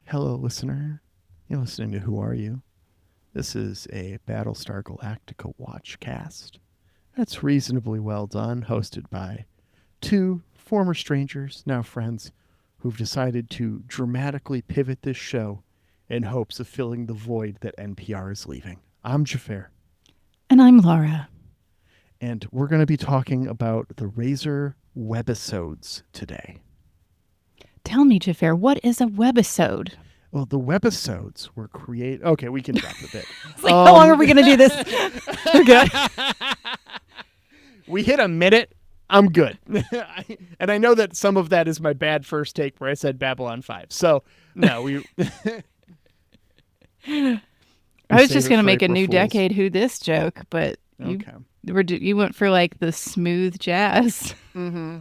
Hello, listener. You're listening to Who Are You? This is a Battlestar Galactica watchcast. That's reasonably well done, hosted by two former strangers, now friends, who've decided to dramatically pivot this show in hopes of filling the void that NPR is leaving. I'm Xhafer. And I'm Laura. And we're going to be talking about the Razor Webisodes today. Tell me, Xhafer, what is a webisode? Well, the Webisodes were created... Okay, we can drop the bit. It's like, how long are we going to do this? We're good. We hit a minute. I'm good. And I know that some of that is my bad first take where I said Babylon 5. So, no, we... I was just going to make a new Decade Who This joke, but you went for like the smooth jazz. Mm-hmm.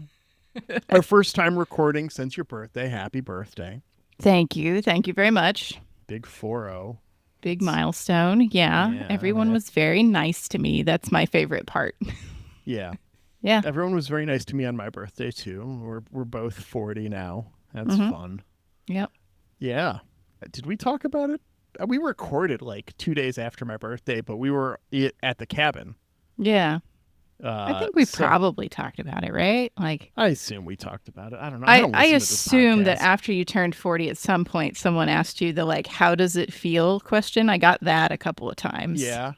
Our first time recording since your birthday. Happy birthday. Thank you. Thank you very much. Big 4-0. Big milestone. Yeah. Everyone was very nice to me. That's my favorite part. Yeah. Yeah. Everyone was very nice to me on my birthday, too. We're both 40 now. That's fun. Yep. Yeah. Did we talk about it? We recorded like 2 days after my birthday, but we were at the cabin. Yeah. I think we probably talked about it, right? Like, I assume we talked about it. I don't know. I assume that after you turned 40, at some point, someone asked you the like, "How does it feel?" question. I got that a couple of times. Yeah.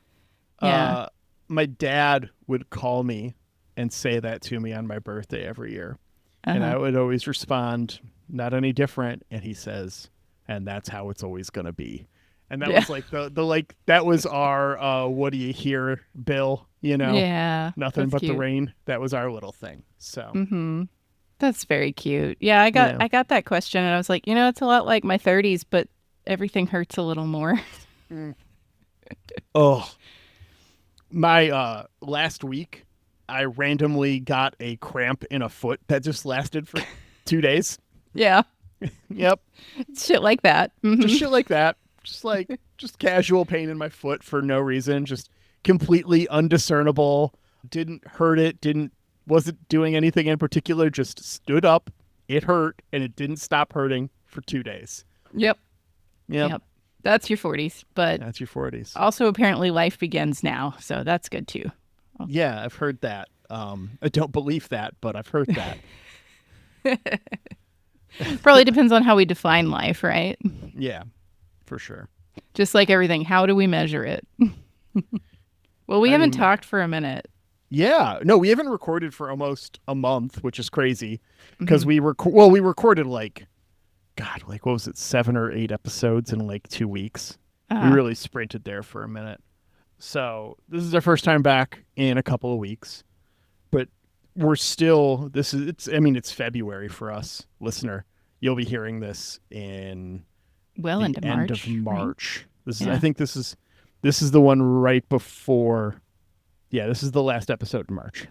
Yeah. My dad would call me and say that to me on my birthday every year, and I would always respond, "Not any different." And he says, "And that's how it's always going to be." And that was like that was our what do you hear, Bill? You know, nothing but cute. The rain. That was our little thing. So that's very cute. Yeah, I got that question, and I was like, it's a lot like my 30s, but everything hurts a little more. My last week, I randomly got a cramp in a foot that just lasted for 2 days. Yeah. Yep. Shit like that. Mm-hmm. Just shit like that. Just casual pain in my foot for no reason. Just completely undiscernible. Didn't hurt it. Wasn't doing anything in particular. Just stood up. It hurt, and it didn't stop hurting for 2 days. Yep. That's your 40s, but that's your 40s. Also, apparently, life begins now, so that's good too. Yeah, I've heard that. I don't believe that, but I've heard that. Probably depends on how we define life, right? Yeah. For sure. Just like everything, how do we measure it? Well, we haven't talked for a minute. Yeah. No, we haven't recorded for almost a month, which is crazy because we recorded like, what was it? 7 or 8 episodes in like 2 weeks. We really sprinted there for a minute. So this is our first time back in a couple of weeks, but we're still, it's February for us, listener. You'll be hearing this in into March. End of March. Right? This is I think this is the one right before. Yeah, this is the last episode in March.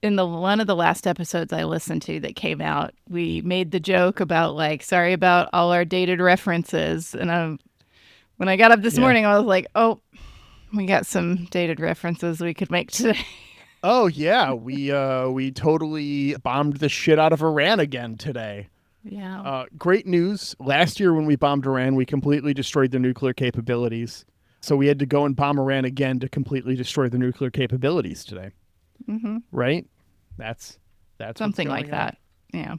In one of the last episodes I listened to that came out, we made the joke about like, sorry about all our dated references. And when I got up this morning, I was like, oh, we got some dated references we could make today. Oh yeah, we totally bombed the shit out of Iran again today. Yeah. Great news. Last year when we bombed Iran, we completely destroyed their nuclear capabilities. So we had to go and bomb Iran again to completely destroy the nuclear capabilities today. Mm-hmm. Right? That's something like that. Yeah.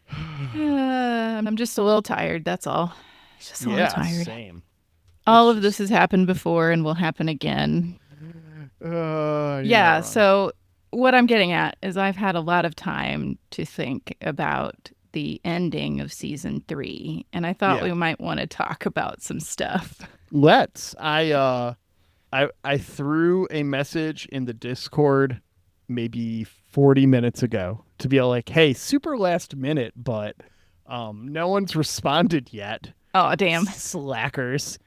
I'm just a little tired. That's all. Just a little tired. Same. All of this has happened before and will happen again. So what I'm getting at is I've had a lot of time to think about the ending of season 3, and I thought we might want to talk about some stuff. Let's. I threw a message in the Discord maybe 40 minutes ago to be like, hey, super last minute, but no one's responded yet. Oh, damn. Slackers.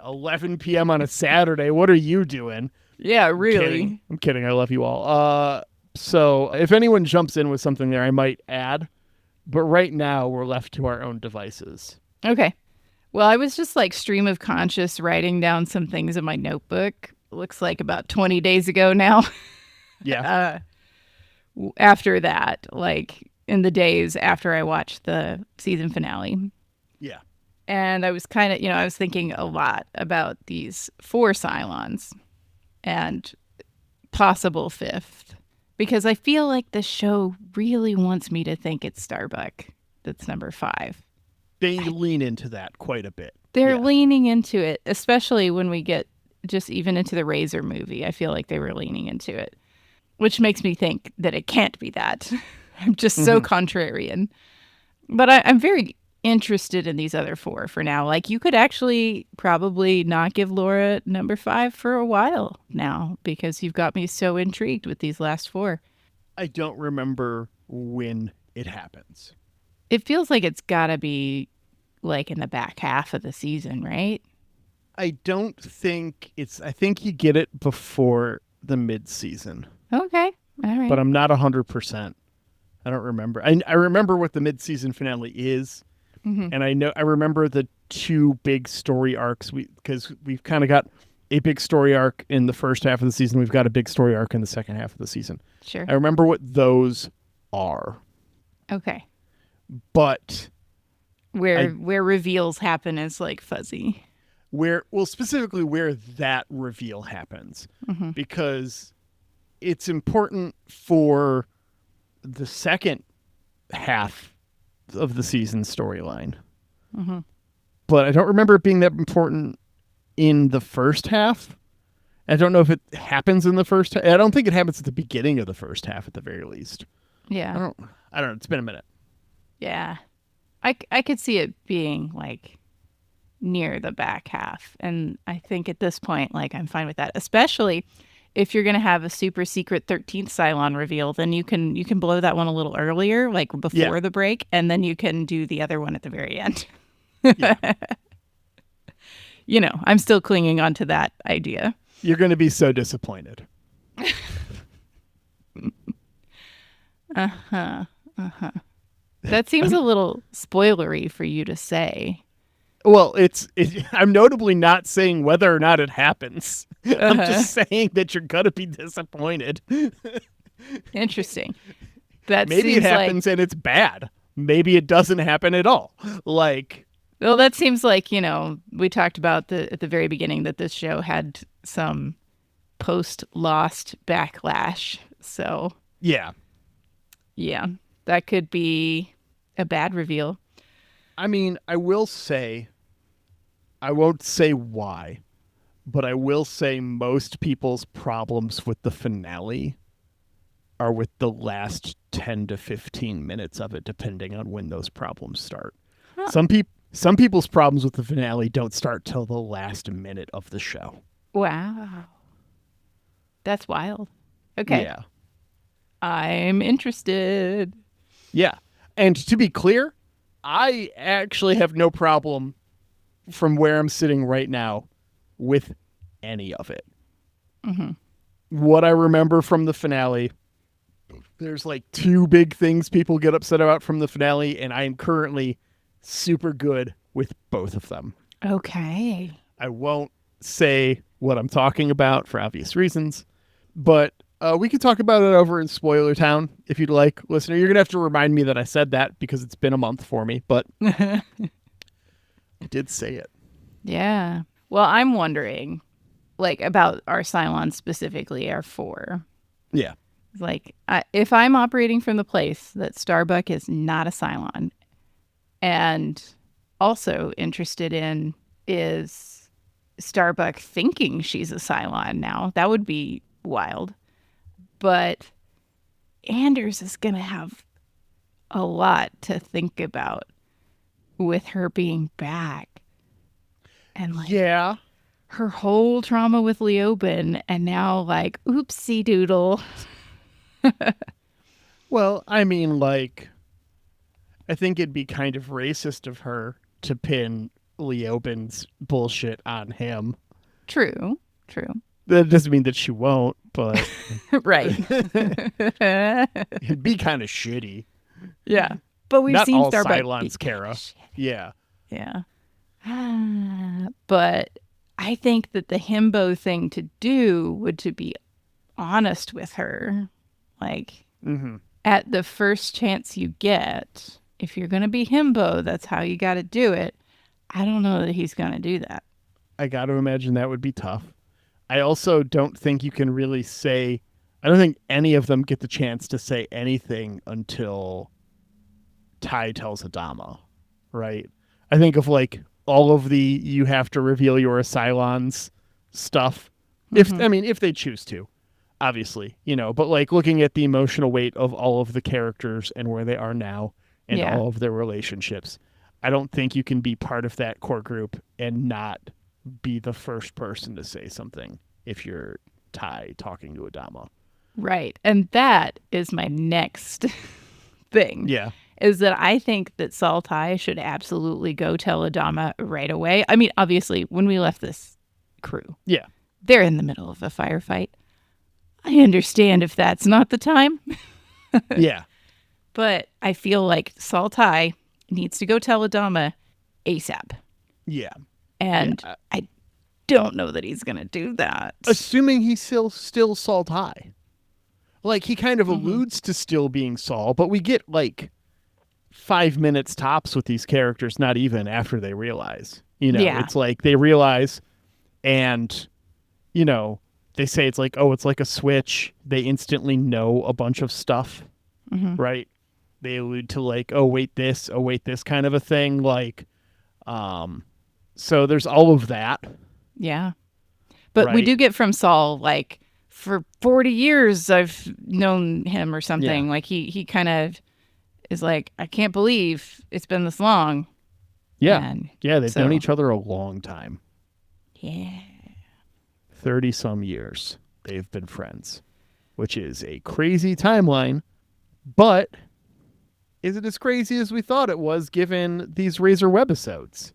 11 p.m. on a Saturday. What are you doing? Yeah, really. I'm kidding. I love you all. So if anyone jumps in with something there, I might add. But right now, we're left to our own devices. Okay. Well, I was just like stream of conscious writing down some things in my notebook. Looks like about 20 days ago now. Yeah. After that, like in the days after I watched the season finale. Yeah. And I was kind of, I was thinking a lot about these 4 Cylons and possible 5th, because I feel like the show really wants me to think it's Starbuck that's number 5. They lean into that quite a bit. They're leaning into it, especially when we get just even into the Razor movie. I feel like they were leaning into it, which makes me think that it can't be that. I'm just so contrarian. But I'm very interested in these other 4 for now. Like, you could actually probably not give Laura number 5 for a while now, because you've got me so intrigued with these last 4. I don't remember when it happens. It feels like it's got to be like in the back half of the season, right? I don't think I think you get it before the mid-season. Okay. All right. But I'm not 100%. I don't remember. I remember what the mid-season finale is. And I remember the 2 big story arcs, because we've kind of got a big story arc in the first half of the season. We've got a big story arc in the second half of the season. Sure. I remember what those are. Okay. But where reveals happen is like fuzzy. Specifically where that reveal happens, because it's important for the second half of the season storyline. But I don't remember it being that important in the first half. I don't know if it happens in the first half. I don't think it happens at the beginning of the first half at the very least. Yeah. I don't know. It's been a minute. Yeah. I could see it being like near the back half. And I think at this point, like, I'm fine with that, especially if you're going to have a super secret 13th Cylon reveal, then you can blow that one a little earlier, like before the break, and then you can do the other one at the very end. I'm still clinging on to that idea. You're going to be so disappointed. That seems a little spoilery for you to say. Well, I'm notably not saying whether or not it happens. I'm just saying that you're going to be disappointed. Interesting. That maybe it happens and it's bad. Maybe it doesn't happen at all. Well, that seems like, we talked about at the very beginning that this show had some post-Lost backlash. So, yeah, that could be a bad reveal. I mean, I will say, I won't say why, but I will say most people's problems with the finale are with the last 10 to 15 minutes of it, depending on when those problems start. Huh. Some people's problems with the finale don't start till the last minute of the show. Wow. That's wild. Okay. Yeah. I'm interested. Yeah. And to be clear, I actually have no problem from where I'm sitting right now with any of it. What I remember from the finale, there's like 2 big things people get upset about from the finale, and I am currently super good with both of them. Okay. I won't say what I'm talking about for obvious reasons, but we can talk about it over in Spoiler Town if you'd like, listener. You're going to have to remind me that I said that because it's been a month for me, but I did say it. Yeah. Well, I'm wondering, like, about our Cylons specifically, our 4. Yeah. Like, if I'm operating from the place that Starbuck is not a Cylon, and also interested in is Starbuck thinking she's a Cylon now, that would be wild. But Anders is going to have a lot to think about with her being back. And her whole trauma with Leoben, and now like, oopsie doodle. Well, I mean, like, I think it'd be kind of racist of her to pin Leoben's bullshit on him. True. That doesn't mean that she won't, but right. It'd be kind of shitty. Yeah, but we've not seen all Starbuck Cylons, Kara. Yeah. But I think that the himbo thing to do would to be honest with her, like at the first chance you get. If you're going to be himbo, that's how you got to do it. I don't know that he's going to do that. I got to imagine that would be tough. I also don't think you can really say, I don't think any of them get the chance to say anything until Ty tells Adama, right? I think of like all of the you have to reveal your Cylons stuff. If they choose to, obviously, but like looking at the emotional weight of all of the characters and where they are now and all of their relationships, I don't think you can be part of that core group and not be the first person to say something if you're Ty talking to Adama. Right. And that is my next thing. Yeah. Is that I think that Saul Ty should absolutely go tell Adama right away. I mean, obviously, when we left this crew, they're in the middle of a firefight. I understand if that's not the time. Yeah. But I feel like Saul Ty needs to go tell Adama ASAP. Yeah. And I don't know that he's going to do that. Assuming he's still Saul Ty. Like, he kind of alludes to still being Saul, but we get, like, 5 minutes tops with these characters, not even after they realize. It's like they realize and, they say it's like, oh, it's like a switch. They instantly know a bunch of stuff, right? They allude to, like, oh, wait, this kind of a thing. Like, so there's all of that. Yeah. But we do get from Saul, like, for 40 years I've known him or something. Yeah. Like he kind of is like, I can't believe it's been this long. Yeah. They've known each other a long time. Yeah. 30 some years they've been friends, which is a crazy timeline, but is it as crazy as we thought it was given these Razor Webisodes?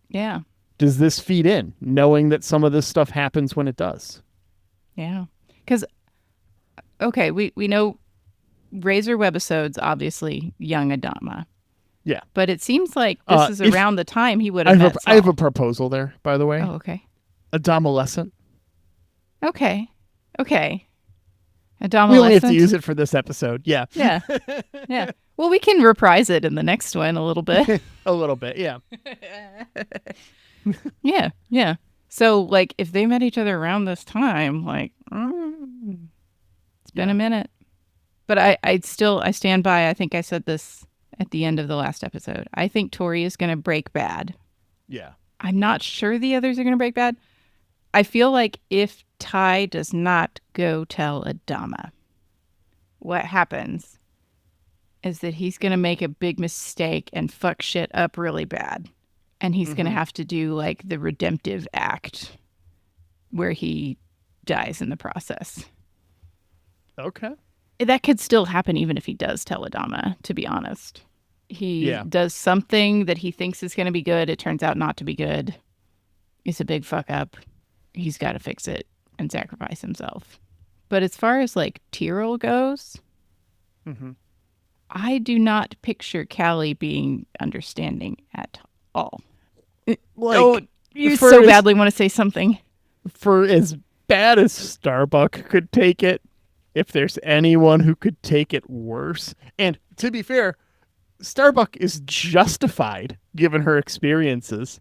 Yeah. Does this feed in, knowing that some of this stuff happens when it does? Yeah. Because, okay, we know Razor Webisodes, obviously, young Adama. Yeah. But it seems like this is around the time he would have met Saul. I have a proposal there, by the way. Oh, okay. Adamolescent. Okay. Adamolescent. We only have to use it for this episode. Yeah. Yeah. Yeah. Well, we can reprise it in the next one a little bit. A little bit, yeah. Yeah. So, like, if they met each other around this time, like, it's been a minute. But I stand by, I think I said this at the end of the last episode. I think Tori is going to break bad. Yeah. I'm not sure the others are going to break bad. I feel like if Ty does not go tell Adama, what happens is that he's going to make a big mistake and fuck shit up really bad. And he's going to have to do, like, the redemptive act where he dies in the process. Okay. That could still happen even if he does tell Adama, to be honest. He does something that he thinks is going to be good. It turns out not to be good. It's a big fuck up. He's got to fix it and sacrifice himself. But as far as, like, Tyrell goes, I do not picture Callie being understanding at all. You so badly want to say something. For as bad as Starbuck could take it, if there's anyone who could take it worse, and to be fair, Starbuck is justified given her experiences.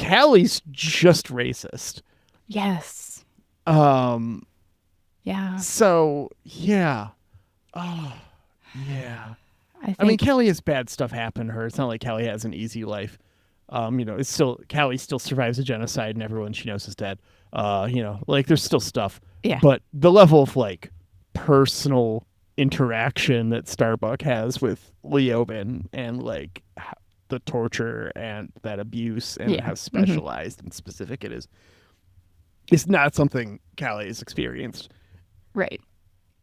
Callie's just racist. Yes. Yeah. So, yeah. Oh, yeah. I mean, Callie has bad stuff happen to her. It's not like Callie has an easy life. It's still, Callie still survives a genocide and everyone she knows is dead. Like, there's still stuff. Yeah. But the level of, like, personal interaction that Starbuck has with Leoben and, like, the torture and that abuse and how specialized and specific it is, it's not something Callie has experienced. Right.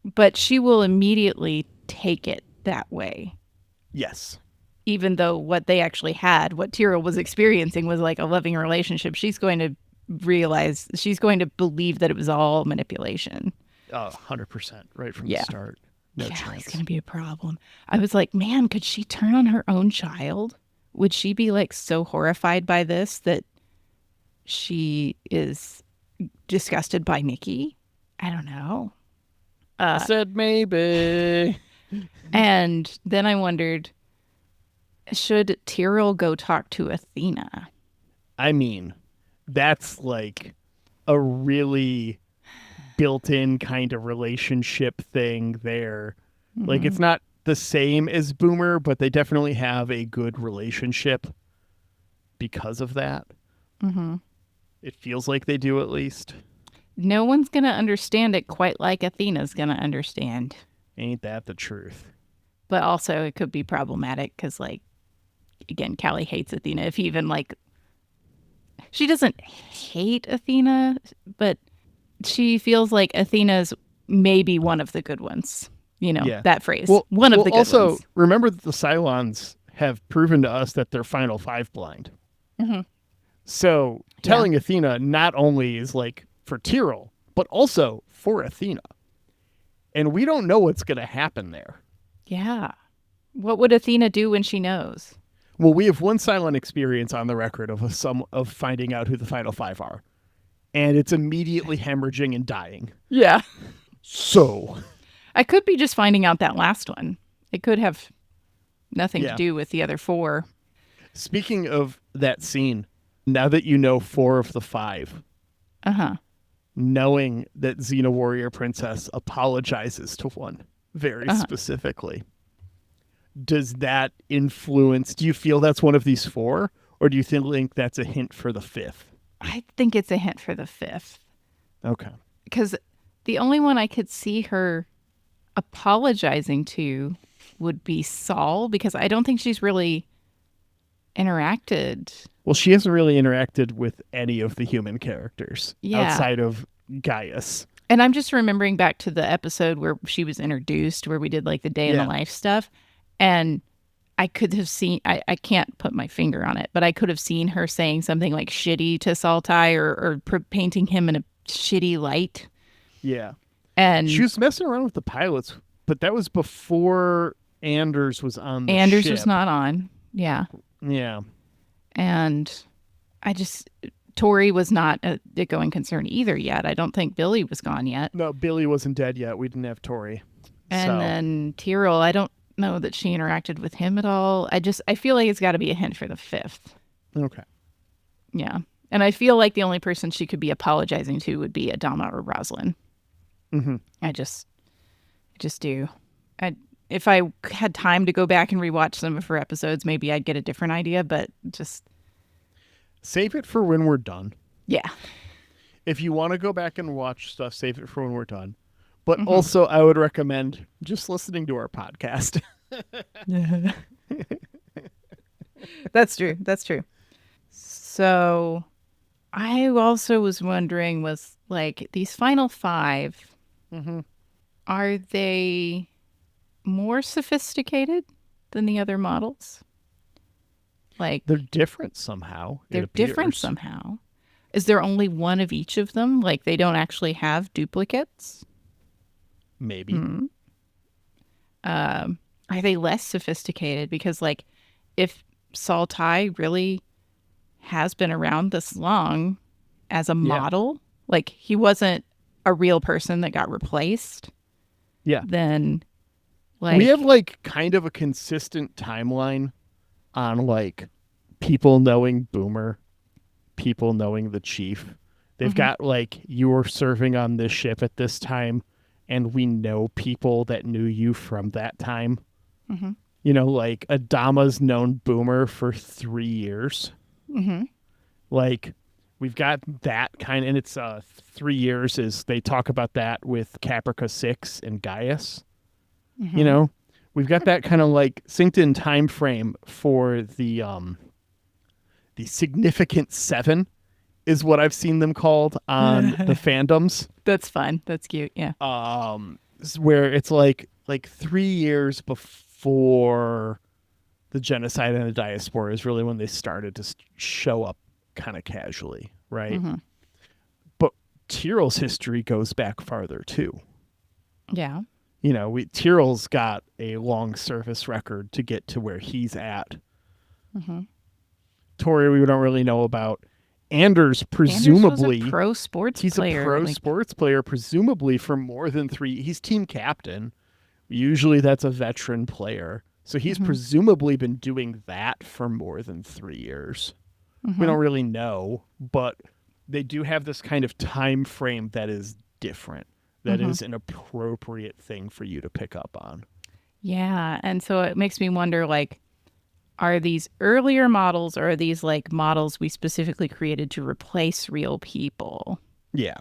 But she will immediately take it that way. Yes. Even though what they actually had, what Tyrell was experiencing was like a loving relationship, she's going to believe that it was all manipulation. 100%. Right from the start. No chance. It's going to be a problem. I was like, man, could she turn on her own child? Would she be like so horrified by this that she is disgusted by Nikki? I don't know. I said maybe. And then I wondered, should Tyrell go talk to Athena? I mean, that's like a really built-in kind of relationship thing there. Like, it's not the same as Boomer, but they definitely have a good relationship because of that. It feels like they do, at least. No one's going to understand it quite like Athena's going to understand. Ain't that the truth? But also it could be problematic because, like, again, Callie hates Athena. If even, like, she doesn't hate Athena, but she feels like Athena's maybe one of the good ones. You know, that phrase. One of the good also, ones. remember that the Cylons have proven to us that they're Final Five blind. So telling Athena not only is like for Tyrell, but also for Athena. And we don't know what's going to happen there. Yeah. What would Athena do when she knows? Well, we have one Cylon experience on the record of finding out who the Final Five are. And it's immediately hemorrhaging and dying. Yeah. So I could be just finding out that last one. It could have nothing to do with the other 4. Speaking of that scene, now that you know 4 of the 5, knowing that Xena Warrior Princess apologizes to one very specifically, does that influence? Do you feel that's one of these 4, or do you think that's a hint for the 5th? I think it's a hint for the 5th. Okay. Because the only one I could see her apologizing to would be Saul, because I don't think she's really interacted. Well, she hasn't really interacted with any of the human characters outside of Gaius. And I'm just remembering back to the episode where she was introduced, where we did like the day in the life stuff. And I could have seen, I can't put my finger on it, but I could have seen her saying something like shitty to Saltai or painting him in a shitty light. Yeah. And she was messing around with the pilots, but that was before Anders was on the Anders ship. was not on. Yeah. Yeah. And Tori was not a going concern either yet. I don't think Billy was gone yet. No, Billy wasn't dead yet. We didn't have Tori. And then Tyrell, I don't know that she interacted with him at all. I feel like it's got to be a hint for the 5th. Okay. Yeah. And I feel like the only person she could be apologizing to would be Adama or Rosalind. I just do. If I had time to go back and rewatch some of her episodes, maybe I'd get a different idea, but just... Save it for when we're done. Yeah. If you want to go back and watch stuff, save it for when we're done. But also, I would recommend just listening to our podcast. That's true. That's true. So I also was wondering, was like these final 5, are they more sophisticated than the other models? Like they're different somehow. They're different somehow. Is there only one of each of them? Like they don't actually have duplicates? Maybe. Are they less sophisticated? Because like if Saltai really has been around this long as a model, like he wasn't a real person that got replaced. Yeah. Then like we have like kind of a consistent timeline on like people knowing Boomer, people knowing the Chief. They've got like, you were serving on this ship at this time, and we know people that knew you from that time. You know, like Adama's known Boomer for 3 years. Like we've got that kind of, and it's 3 years is they talk about that with Caprica 6 and Gaius. You know, we've got that kind of like synced in time frame for the significant 7 is what I've seen them called on the fandoms. That's fun. That's cute. Yeah. Where it's like 3 years before the genocide and the diaspora is really when they started to show up kind of casually, right? But Tyrell's history goes back farther too. Yeah. You know, Tyrell's got a long service record to get to where he's at. Tori, we don't really know about. Anders, presumably, Anders was a pro sports he's player. A pro sports player, presumably for more than 3. He's team captain. Usually that's a veteran player. So he's presumably been doing that for more than 3 years. We don't really know, but they do have this kind of time frame that is different, that is an appropriate thing for you to pick up on. Yeah. And so it makes me wonder, like, are these earlier models, or are these like models we specifically created to replace real people? Yeah.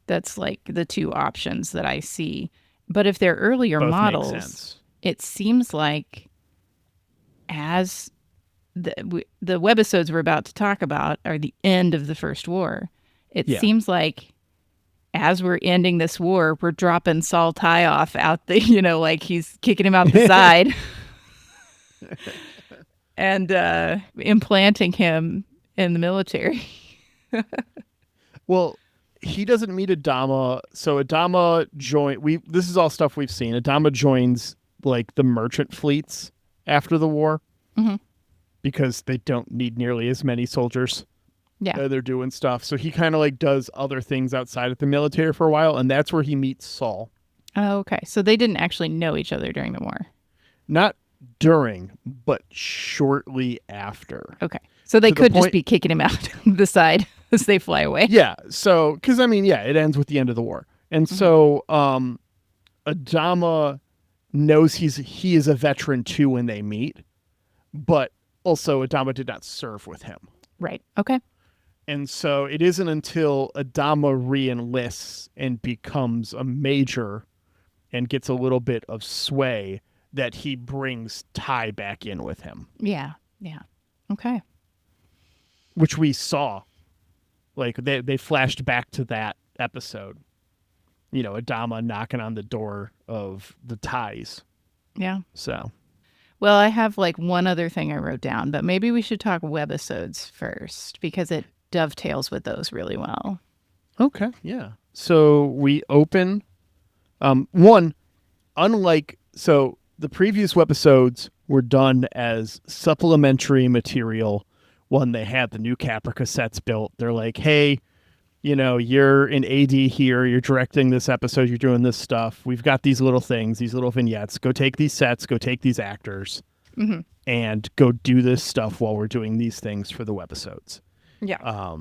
That's like the two options that I see. But if they're earlier Both models, make sense. it seems like as the webisodes we're about to talk about are the end of the First War. It seems like as we're ending this war, we're dropping Saul Ty off out the, like he's kicking him out the side and implanting him in the military. Well, he doesn't meet Adama. So Adama this is all stuff we've seen. Adama joins like the merchant fleets after the war because they don't need nearly as many soldiers. Yeah. They're doing stuff. So he kind of like does other things outside of the military for a while. And that's where he meets Saul. Oh, okay. So they didn't actually know each other during the war. Not during, but shortly after. Okay. So they could just be kicking him out the side as they fly away. Yeah. So, because I mean, it ends with the end of the war. And so Adama knows he is a veteran too when they meet, but also Adama did not serve with him. Right. Okay. And so it isn't until Adama re-enlists and becomes a major and gets a little bit of sway that he brings Ty back in with him. Yeah. Yeah. Okay. Which we saw. Like they flashed back to that episode. Adama knocking on the door of the Ties. Yeah. So. Well, I have like one other thing I wrote down, but maybe we should talk webisodes first because it dovetails with those really well. Okay. Yeah. So we open the previous webisodes were done as supplementary material when they had the new Capra cassettes built. They're like, hey, you're an AD here. You're directing this episode. You're doing this stuff. We've got these little things, these little vignettes. Go take these sets. Go take these actors and go do this stuff while we're doing these things for the webisodes. Yeah.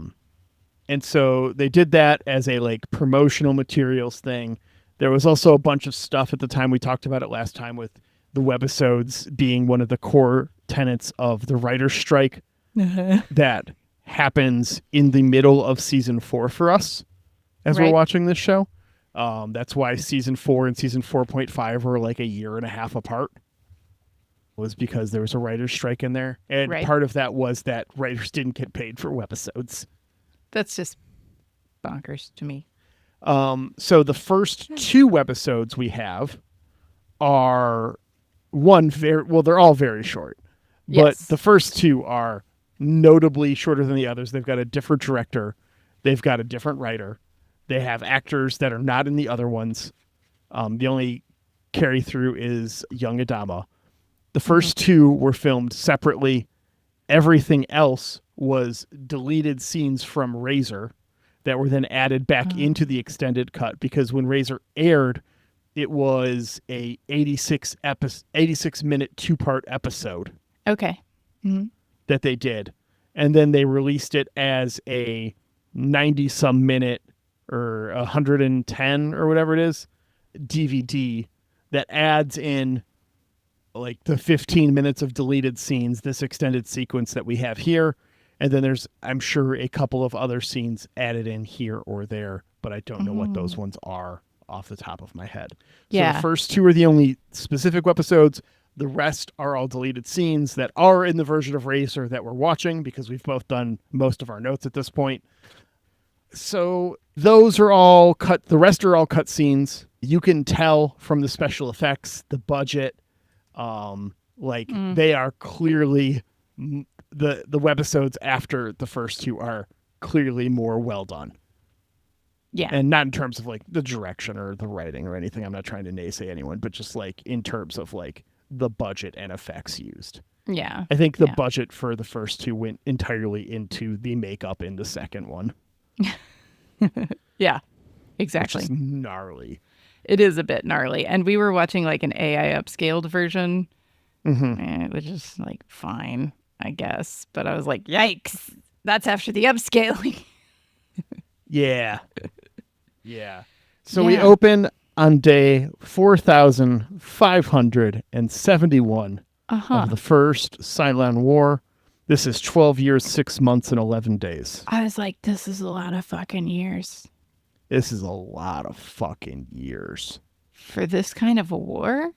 And so they did that as a like promotional materials thing. There was also a bunch of stuff at the time. We talked about it last time with the webisodes being one of the core tenets of the writer's strike that happens in the middle of season 4 for us as we're watching this show. That's why season 4 and season 4.5 were like a year and a half apart, was because there was a writer's strike in there. And part of that was that writers didn't get paid for webisodes. That's just bonkers to me. So the first 2 webisodes we have are they're all very short, but the first 2 are notably shorter than the others. They've got a different director. They've got a different writer. They have actors that are not in the other ones. The only carry through is young Adama. The first 2 were filmed separately. Everything else was deleted scenes from Razor that were then added back into the extended cut, because when Razor aired, it was a 86 minute 2-part episode. Okay. Mm-hmm. That they did. And then they released it as a 90 some minute or 110 or whatever it is DVD that adds in like the 15 minutes of deleted scenes, this extended sequence that we have here. And then there's, I'm sure, a couple of other scenes added in here or there, but I don't know what those ones are off the top of my head. So the first 2 are the only specific episodes. The rest are all deleted scenes that are in the version of Razor that we're watching, because we've both done most of our notes at this point. So those are all cut. The rest are all cut scenes. You can tell from the special effects, the budget, they are clearly the webisodes after the first 2 are clearly more well done. Yeah. And not in terms of like the direction or the writing or anything. I'm not trying to naysay anyone, but just like in terms of like the budget and effects used. Yeah. I think the budget for the first 2 went entirely into the makeup in the second one. Yeah, exactly. Which is gnarly. It is a bit gnarly. And we were watching like an AI upscaled version which is like fine, I guess. But I was like, yikes, that's after the upscaling. Yeah. Yeah. So we open on day 4,571 of the first Cylon War. This is 12 years, 6 months, and 11 days. I was like, this is a lot of fucking years. This is a lot of fucking years. For this kind of a war?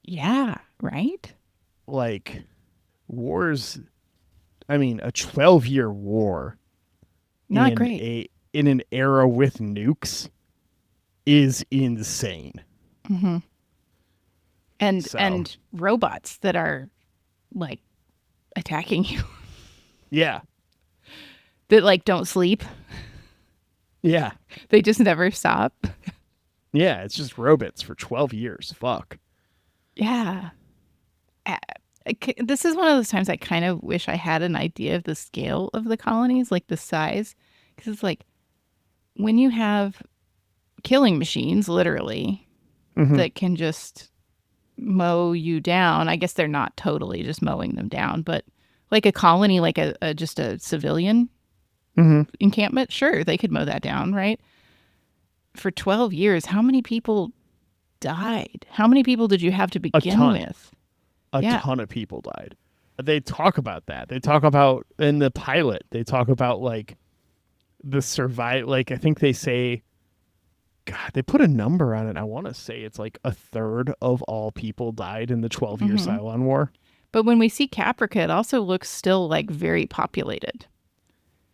Yeah, right? Like, wars, I mean, a 12-year war. Not great. In an era with nukes is insane. Mm-hmm. And robots that are, like, attacking you. Yeah. That, like, don't sleep. Yeah. They just never stop. Yeah, it's just robots for 12 years. Fuck. Yeah. This is one of those times I kind of wish I had an idea of the scale of the colonies, like the size. Because it's like, when you have killing machines, literally, that can just mow you down. I guess they're not totally just mowing them down, but like a colony, like just a civilian encampment, sure, they could mow that down, right? For 12 years, how many people died? How many people did you have to begin with? A ton of people died. They talk about that. They talk about, in the pilot, they talk about, like, the survive. Like, I think they say, God, they put a number on it. I want to say it's like a third of all people died in the 12-year Cylon War. But when we see Caprica, it also looks still like very populated.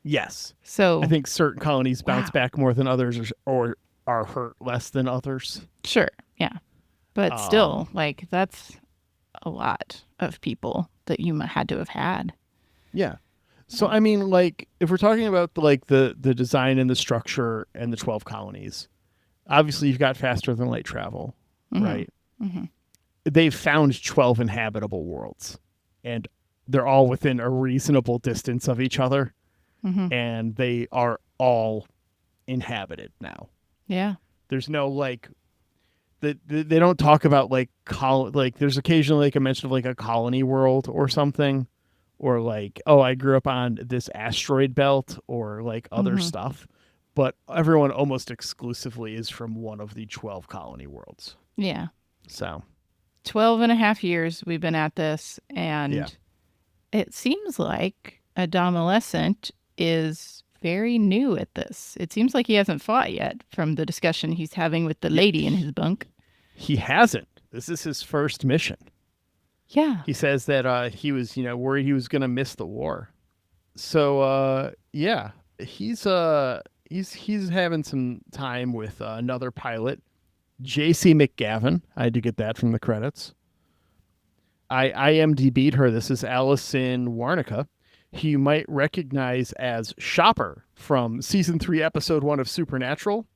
Yes. So I think certain colonies bounce back more than others, or are hurt less than others. Sure. Yeah. But still, like, that's a lot of people that you had to have had. Yeah. So, I mean, like, if we're talking about the design and the structure and the 12 colonies, obviously you've got faster than light travel, right? They've found 12 inhabitable worlds, and they're all within a reasonable distance of each other, and they are all inhabited now. Yeah. There's no, like, they don't talk about, like, there's occasionally, like, a mention of, like, a colony world or something, or, like, oh, I grew up on this asteroid belt, or, like, other stuff. But everyone almost exclusively is from one of the 12 colony worlds. Yeah. So 12 and a half years we've been at this, and it seems like Adolescent is very new at this. It seems like he hasn't fought yet from the discussion he's having with the lady in his bunk. He hasn't. This is his first mission. Yeah. He says that he was, worried he was going to miss the war. So, yeah, he's having some time with another pilot, J.C. McGavin. I had to get that from the credits. I IMDb'd her. This is Allison Warnica, who you might recognize as Shopper from season 3, episode 1 of Supernatural,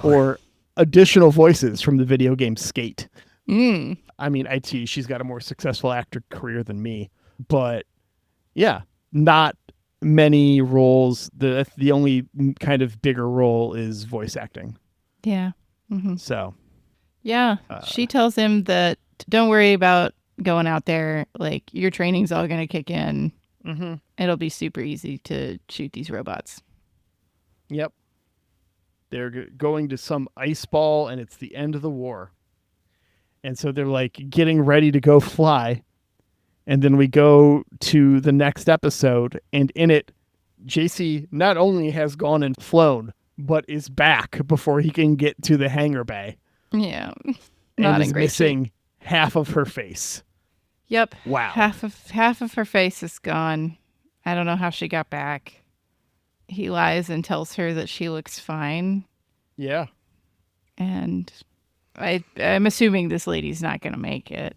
or additional voices from the video game Skate. I mean, she's got a more successful actor career than me, but yeah, not many roles. The only kind of bigger role is voice acting. Yeah. So yeah, she tells him that don't worry about going out there. Like, your training's all going to kick in. It'll be super easy to shoot these robots. Yep. They're going to some ice ball, and it's the end of the war. And so they're, like, getting ready to go fly. And then we go to the next episode, and in it, JC not only has gone and flown, but is back before he can get to the hangar bay. Yeah. And is missing half of her face. Yep. Wow. Half of her face is gone. I don't know how she got back. He lies and tells her that she looks fine. Yeah. And I'm assuming this lady's not going to make it.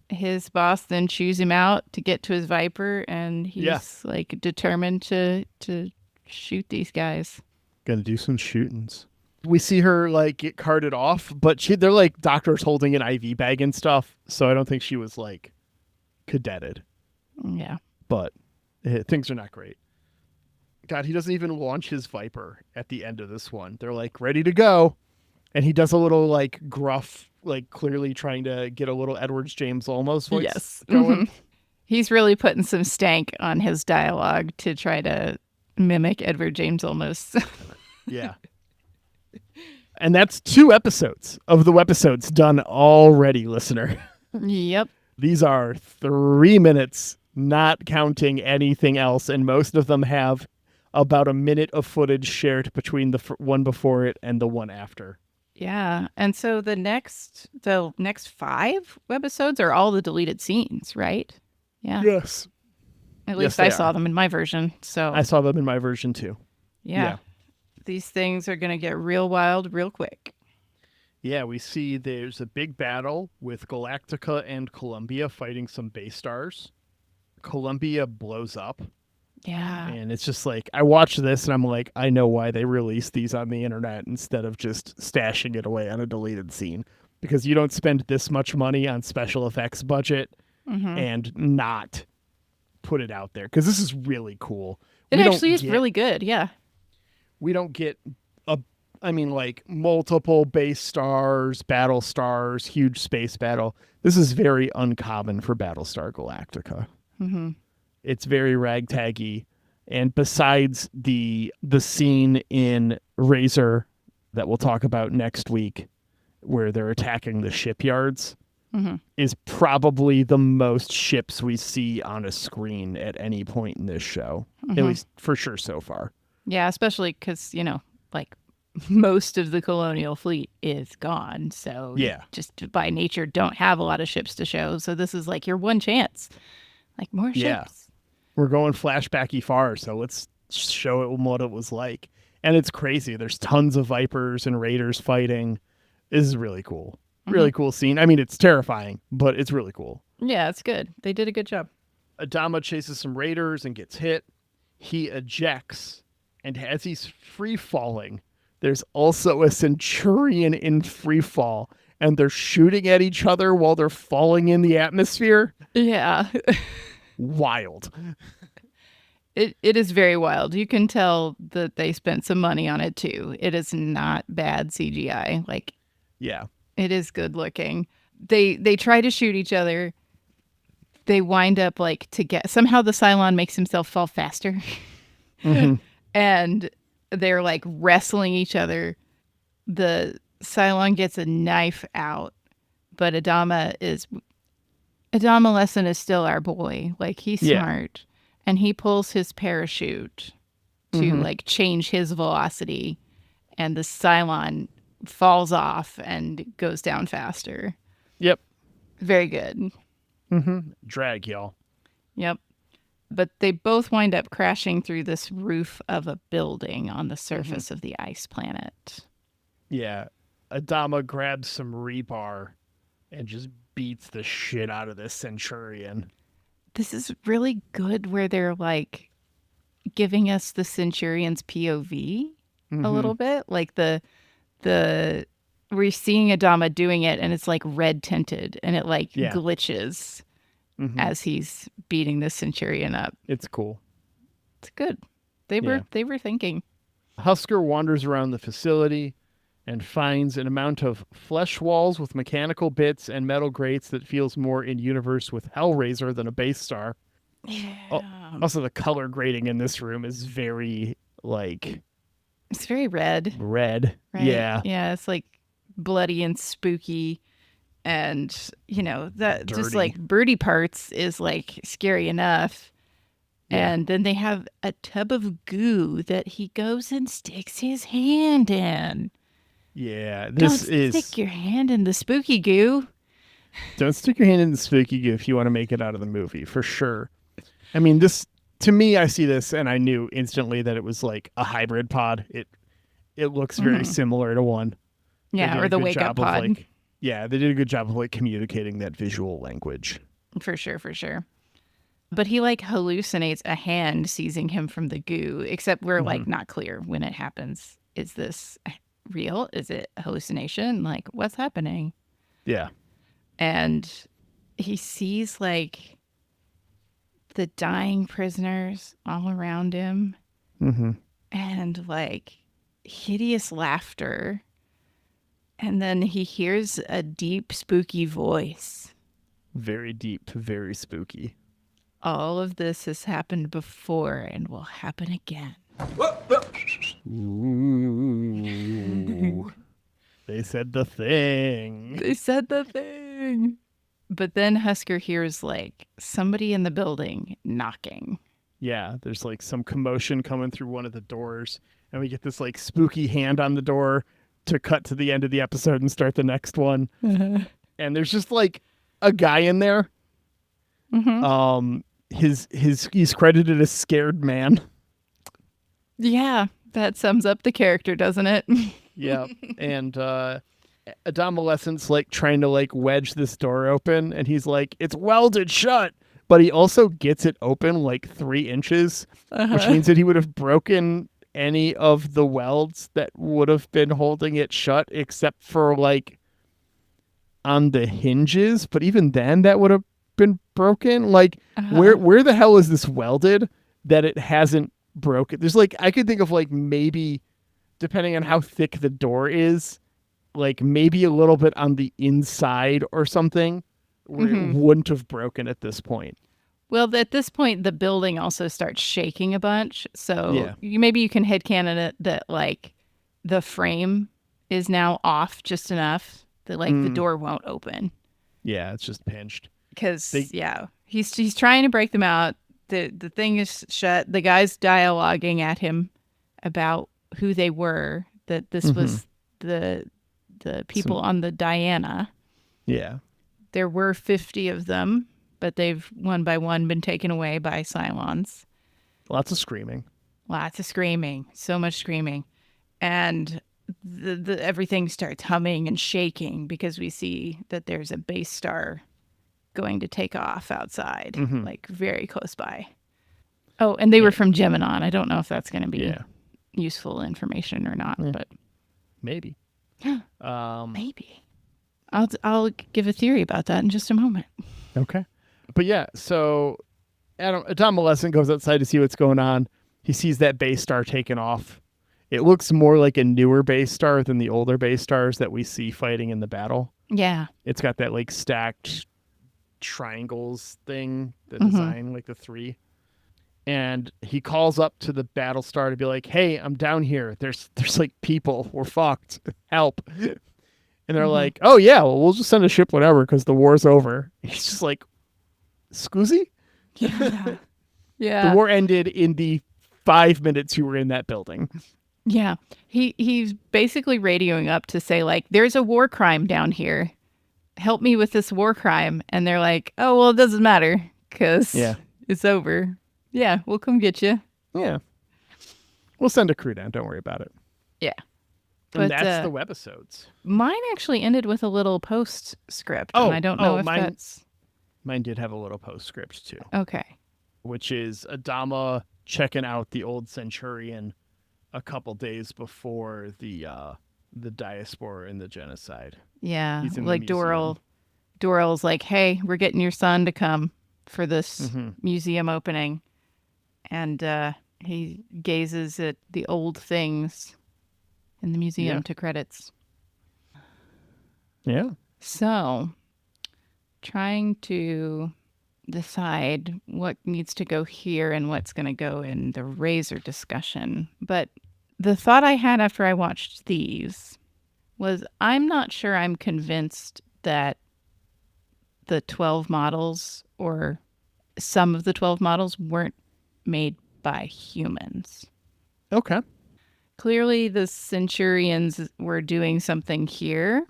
His boss then chews him out to get to his Viper, and he's like determined to shoot these guys. Gonna do some shootings. We see her, like, get carted off, but they're like doctors holding an IV bag and stuff, so I don't think she was, like, cadetted. Yeah. But things are not great. God, he doesn't even launch his Viper at the end of this one. They're like, ready to go. And he does a little like gruff, like clearly trying to get a little Edwards James Olmos voice Yes. going. He's really putting some stank on his dialogue to try to mimic Edward James Olmos. Yeah. And that's 2 episodes of the Webisodes done already, listener. Yep. These are 3 minutes, not counting anything else. And most of them have about a minute of footage shared between the one before it and the one after. Yeah. And so the next 5 webisodes are all the deleted scenes, right? Yeah. Yes. At least I saw them in my version. So I saw them in my version too. yeah. These things are going to get real wild real quick. Yeah, we see there's a big battle with Galactica and Columbia fighting some base stars. Columbia blows up. Yeah. And it's just like, I watch this and I'm like, I know why they released these on the internet instead of just stashing it away on a deleted scene. Because you don't spend this much money on special effects budget and not put it out there. Because this is really cool. It actually is really good. Yeah. We don't get multiple base stars, battle stars, huge space battle. This is very uncommon for Battlestar Galactica. Mm-hmm. It's very ragtaggy. And besides the scene in Razor that we'll talk about next week, where they're attacking the shipyards, is probably the most ships we see on a screen at any point in this show, at least for sure so far. Yeah, especially because, like most of the colonial fleet is gone. So just by nature don't have a lot of ships to show. So this is like your one chance. Like more ships. Yeah. We're going flashbacky far, so let's show it what it was like. And it's crazy. There's tons of Vipers and Raiders fighting. This is really cool. Really cool scene. I mean, it's terrifying, but it's really cool. Yeah, it's good. They did a good job. Adama chases some Raiders and gets hit. He ejects. And as he's free falling, there's also a Centurion in free fall. And they're shooting at each other while they're falling in the atmosphere. Yeah. Wild. It is very wild. You can tell that they spent some money on it too. It is not bad CGI. Like, yeah, it is good looking. They try to shoot each other. They wind up somehow the Cylon makes himself fall faster. And they're like wrestling each other. The Cylon gets a knife out, but Adama Lesson is still our boy. Like, he's smart. And he pulls his parachute to like change his velocity, and the Cylon falls off and goes down faster. Yep. Very good. Drag, y'all. Yep. But they both wind up crashing through this roof of a building on the surface of the ice planet. Yeah. Adama grabs some rebar and just beats the shit out of this Centurion. This is really good where they're like giving us the Centurion's POV a little bit. Like we're seeing Adama doing it and it's like red tinted and it like glitches as he's beating the Centurion up. It's cool. It's good. They were thinking. Husker wanders around the facility and finds an amount of flesh walls with mechanical bits and metal grates that feels more in universe with Hellraiser than a base star. Yeah. Also, the color grading in this room is very, it's very red. Red. Right? Yeah. Yeah, it's like bloody and spooky. And, that dirty. just like birdie parts is like scary enough. Yeah. And then they have a tub of goo that he goes and sticks his hand in. Yeah, Don't stick your hand in the spooky goo. Don't stick your hand in the spooky goo if you want to make it out of the movie, for sure. I mean, to me, I see this and I knew instantly that it was like a hybrid pod. It looks very similar to one. Yeah, or the wake up pod. They did a good job of like communicating that visual language. For sure. But he like hallucinates a hand seizing him from the goo, except we're like not clear when it happens. Is this real? Is it a hallucination? Like, what's happening? Yeah. And he sees like the dying prisoners all around him and like hideous laughter. And then he hears a deep, spooky voice. Very deep, very spooky. All of this has happened before and will happen again. Ooh. They said the thing. They said the thing. But then Husker hears like somebody in the building knocking. Yeah, there's like some commotion coming through one of the doors, and we get this like spooky hand on the door to cut to the end of the episode and start the next one. And there's just like a guy in there. He's credited as Scared Man. Yeah, that sums up the character, doesn't it? Yeah, and Adolescent's like trying to like wedge this door open, and he's like, it's welded shut, but he also gets it open like 3 inches, which means that he would have broken any of the welds that would have been holding it shut, except for like on the hinges. But even then, that would have been broken. Like, where the hell is this welded that it hasn't broken? There's like, I could think of like maybe, depending on how thick the door is, like maybe a little bit on the inside or something where it wouldn't have broken at this point. Well, at this point, the building also starts shaking a bunch. So maybe you can headcanon it that like the frame is now off just enough that like the door won't open. Yeah, it's just pinched. Because he's trying to break them out. The thing is shut. The guy's dialoguing at him about who they were. That this was the people on the Diana. Yeah. There were 50 of them, but they've one by one been taken away by Cylons. Lots of screaming. So much screaming. And the everything starts humming and shaking because we see that there's a base star going to take off outside, like very close by. Oh, and they were from Geminon. I don't know if that's going to be useful information or not, but maybe. Maybe. I'll give a theory about that in just a moment. Okay. But yeah, so Adolescent goes outside to see what's going on. He sees that base star taken off. It looks more like a newer base star than the older base stars that we see fighting in the battle. Yeah. It's got that like stacked triangles thing, the design, like the 3. And he calls up to the Battlestar to be like, hey, I'm down here. There's like people. We're fucked. Help. And they're like, oh, yeah, well, we'll just send a ship whenever because the war's over. He's just like, Scoozy? Yeah. Yeah. The war ended in the 5 minutes you were in that building. Yeah. He's basically radioing up to say, like, there's a war crime down here. Help me with this war crime. And they're like, oh, well, it doesn't matter because it's over. Yeah, we'll come get you. Yeah. We'll send a crew down. Don't worry about it. Yeah. And that's the webisodes. Mine actually ended with a little postscript. And I don't know if that's... Mine did have a little postscript, too. Okay. Which is Adama checking out the old Centurion a couple days before the diaspora and the genocide. Yeah, like Doral's like, hey, we're getting your son to come for this museum opening. And he gazes at the old things in the museum to credits. Yeah. So, trying to decide what needs to go here and what's going to go in the Razor discussion. But the thought I had after I watched these was I'm not sure I'm convinced that the 12 models or some of the 12 models weren't made by humans. Okay. Clearly the Centurions were doing something here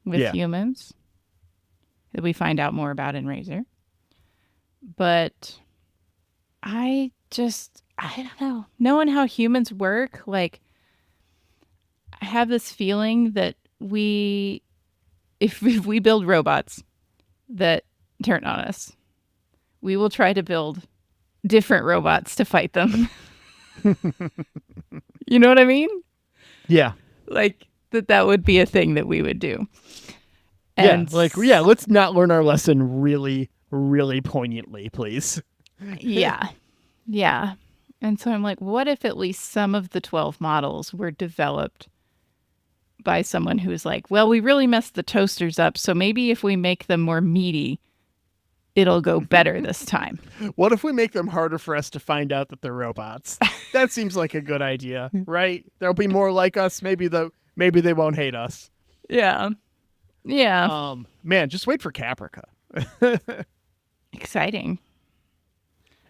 with humans that we find out more about in Razor. But I don't know. Knowing how humans work, like, I have this feeling that if we build robots that turn on us, we will try to build different robots to fight them. You know what I mean? Yeah. Like, that would be a thing that we would do. And let's not learn our lesson really, really poignantly, please. Yeah. Yeah. And so I'm like, what if at least some of the 12 models were developed by someone who's like, well, we really messed the toasters up, so maybe if we make them more meaty, it'll go better this time. What if we make them harder for us to find out that they're robots? That seems like a good idea, right? They'll be more like us. Maybe they won't hate us. Yeah. Yeah. Man, just wait for Caprica. Exciting.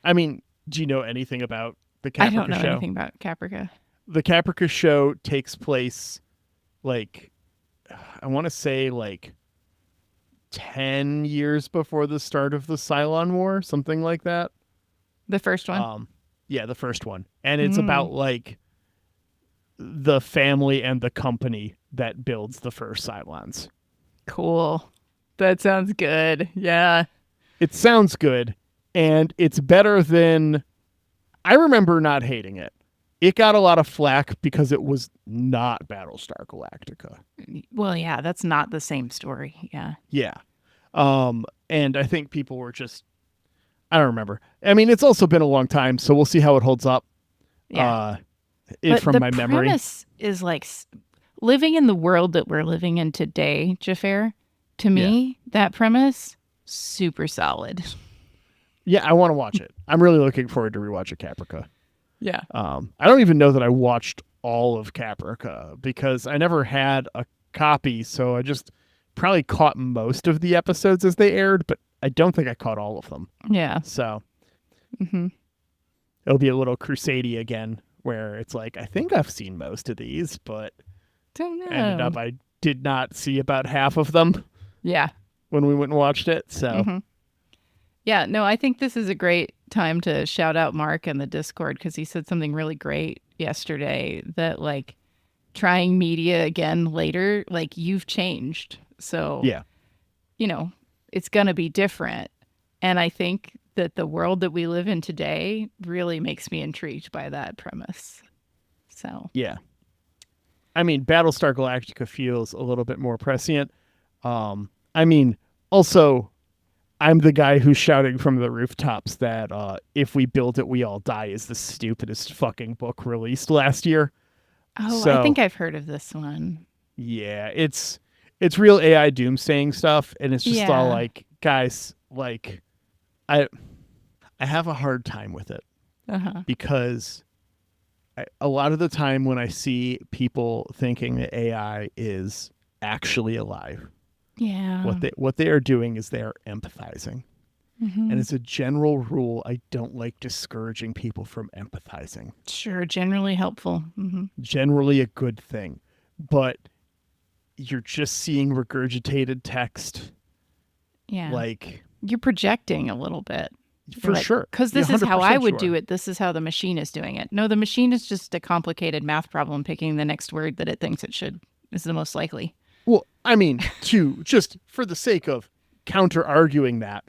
I mean, do you know anything about the Caprica show? I don't know anything about Caprica. The Caprica show takes place, like, I want to say, like, 10 years before the start of the Cylon War, something like that. The first one? Yeah, the first one. And it's about, like, the family and the company that builds the first Cylons. Cool. That sounds good. Yeah. It sounds good, and it's better than... I remember not hating it. It got a lot of flack because it was not Battlestar Galactica. Well, yeah, that's not the same story. Yeah. Yeah. And I think people were just... I don't remember. I mean, it's also been a long time, so we'll see how it holds up. Yeah. From my memory. The premise is like living in the world that we're living in today, Xhafer. To me, that premise, super solid. Yeah, I want to watch it. I'm really looking forward to rewatching Caprica. Yeah. I don't even know that I watched all of Caprica because I never had a copy, so I just probably caught most of the episodes as they aired, but I don't think I caught all of them. Yeah. So it'll be a little crusade again where it's like, I think I've seen most of these, but don't know. Ended up I did not see about half of them. Yeah. When we went and watched it. So yeah, no, I think this is a great time to shout out Mark in the Discord because he said something really great yesterday that like trying media again later, like you've changed. So, you know, it's going to be different. And I think that the world that we live in today really makes me intrigued by that premise. So, yeah. I mean, Battlestar Galactica feels a little bit more prescient. I mean, also, I'm the guy who's shouting from the rooftops that If We Build It, We All Die is the stupidest fucking book released last year. Oh, so, I think I've heard of this one. Yeah, it's real AI doomsaying stuff, and it's just all like, guys, like, I have a hard time with it because a lot of the time when I see people thinking that AI is actually alive, what they are doing is they are empathizing. And as a general rule, I don't like discouraging people from empathizing. Sure, generally helpful. Generally a good thing. But you're just seeing regurgitated text. Yeah. Like, you're projecting a little bit. For sure. Because this is how I would do it. This is how the machine is doing it. No, the machine is just a complicated math problem picking the next word that it thinks it should is the most likely. Well, I mean, just for the sake of counter-arguing that,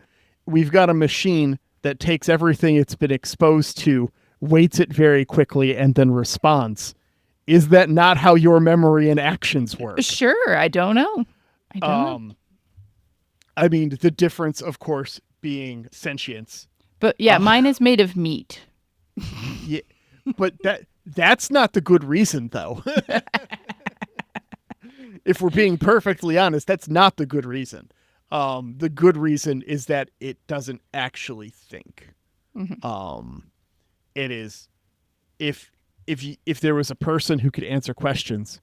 we've got a machine that takes everything it's been exposed to, weights it very quickly, and then responds. Is that not how your memory and actions work? Sure, I don't know. I don't know. I mean, the difference, of course, being sentience. But yeah, mine is made of meat. Yeah, but that's not the good reason, though. If we're being perfectly honest, that's not the good reason. The good reason is that it doesn't actually think. It is if there was a person who could answer questions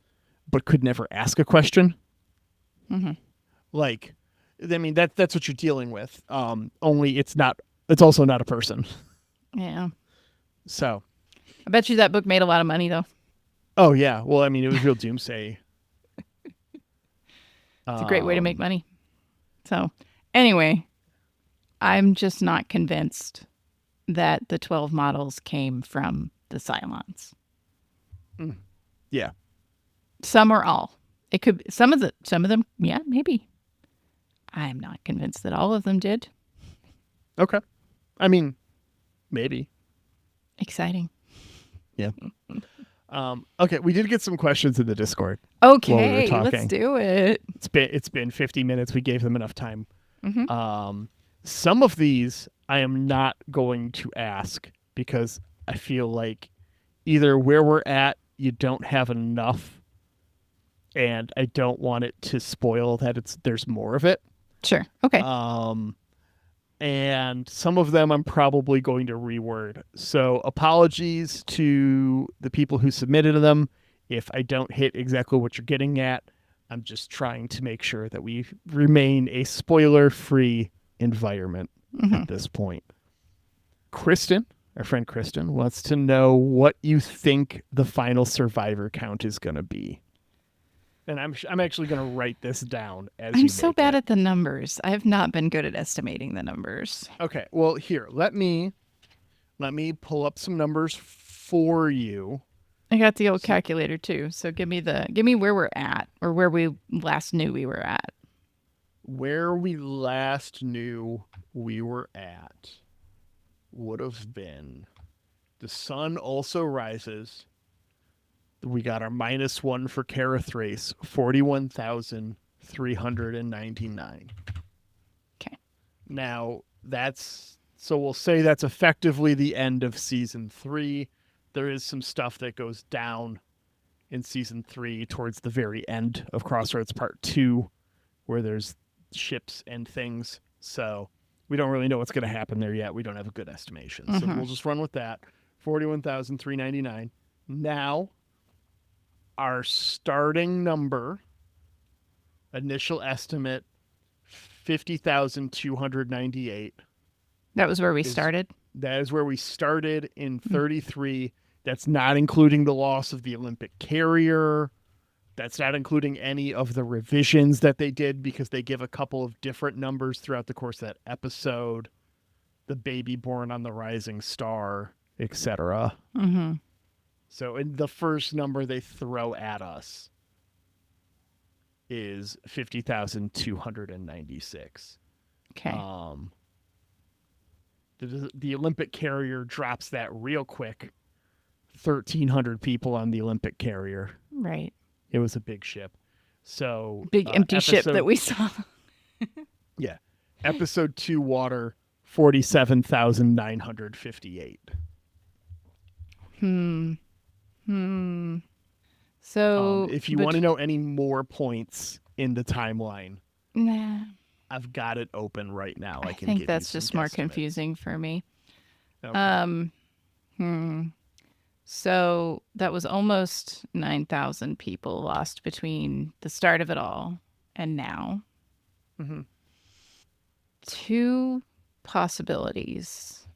but could never ask a question, like, I mean, that's what you're dealing with. Only it's also not a person. Yeah. So I bet you that book made a lot of money though. Oh yeah. Well, I mean, it was real doomsday. It's a great way to make money. So anyway, I'm just not convinced that the 12 models came from the Cylons. Yeah. Some or all. It could be some of them, yeah, maybe. I'm not convinced that all of them did. Okay. I mean, maybe. Exciting. Yeah. Okay, we did get some questions in the Discord. Okay, while we were talking. Let's do it. It's been 50 minutes. We gave them enough time. Some of these I am not going to ask because I feel like either where we're at, you don't have enough and I don't want it to spoil that there's more of it. Sure. Okay. And some of them I'm probably going to reword. So apologies to the people who submitted them. If I don't hit exactly what you're getting at, I'm just trying to make sure that we remain a spoiler-free environment at this point. Kristen, our friend Kristen, wants to know what you think the final survivor count is going to be. And I'm actually going to write this down as I'm so bad at the numbers. I have not been good at estimating the numbers. Okay, well here, let me pull up some numbers for you. I got the old calculator too. So give me where we're at, or where we last knew we were at. Where we last knew we were at would have been the sun also rises. We got our -1 for Kara Thrace, 41,399. Okay. Now, so we'll say that's effectively the end of season 3. There is some stuff that goes down in season 3 towards the very end of Crossroads Part 2, where there's ships and things. So we don't really know what's going to happen there yet. We don't have a good estimation. So we'll just run with that. 41,399. Now, our starting number, initial estimate, 50,298. That was where we started? That is where we started in 33. That's not including the loss of the Olympic carrier. That's not including any of the revisions that they did, because they give a couple of different numbers throughout the course of that episode. The baby born on the rising star, etc. So in the first number they throw at us is 50,296. Okay. The Olympic carrier drops that real quick. 1,300 people on the Olympic carrier. Right. It was a big ship. So big empty ship that we saw. Yeah. Episode 2 water, 47,958. So if you want to know any more points in the timeline, nah, I've got it open right now. I can think that's just more confusing for me. Okay. So that was almost 9,000 people lost between the start of it all and now. 2 possibilities.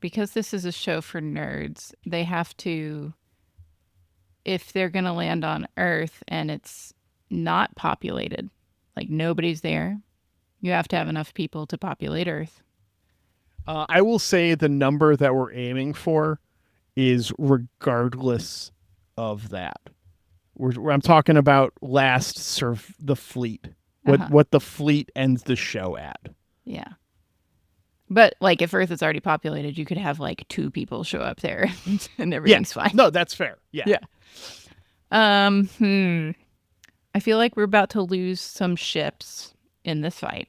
Because this is a show for nerds, they have to, if they're going to land on Earth and it's not populated, like nobody's there, you have to have enough people to populate Earth. I will say the number that we're aiming for is regardless of that. I'm talking about last serve the fleet. What the fleet ends the show at. Yeah. But like if Earth is already populated, you could have like 2 people show up there and everything's fine. No, that's fair. Yeah. I feel like we're about to lose some ships in this fight.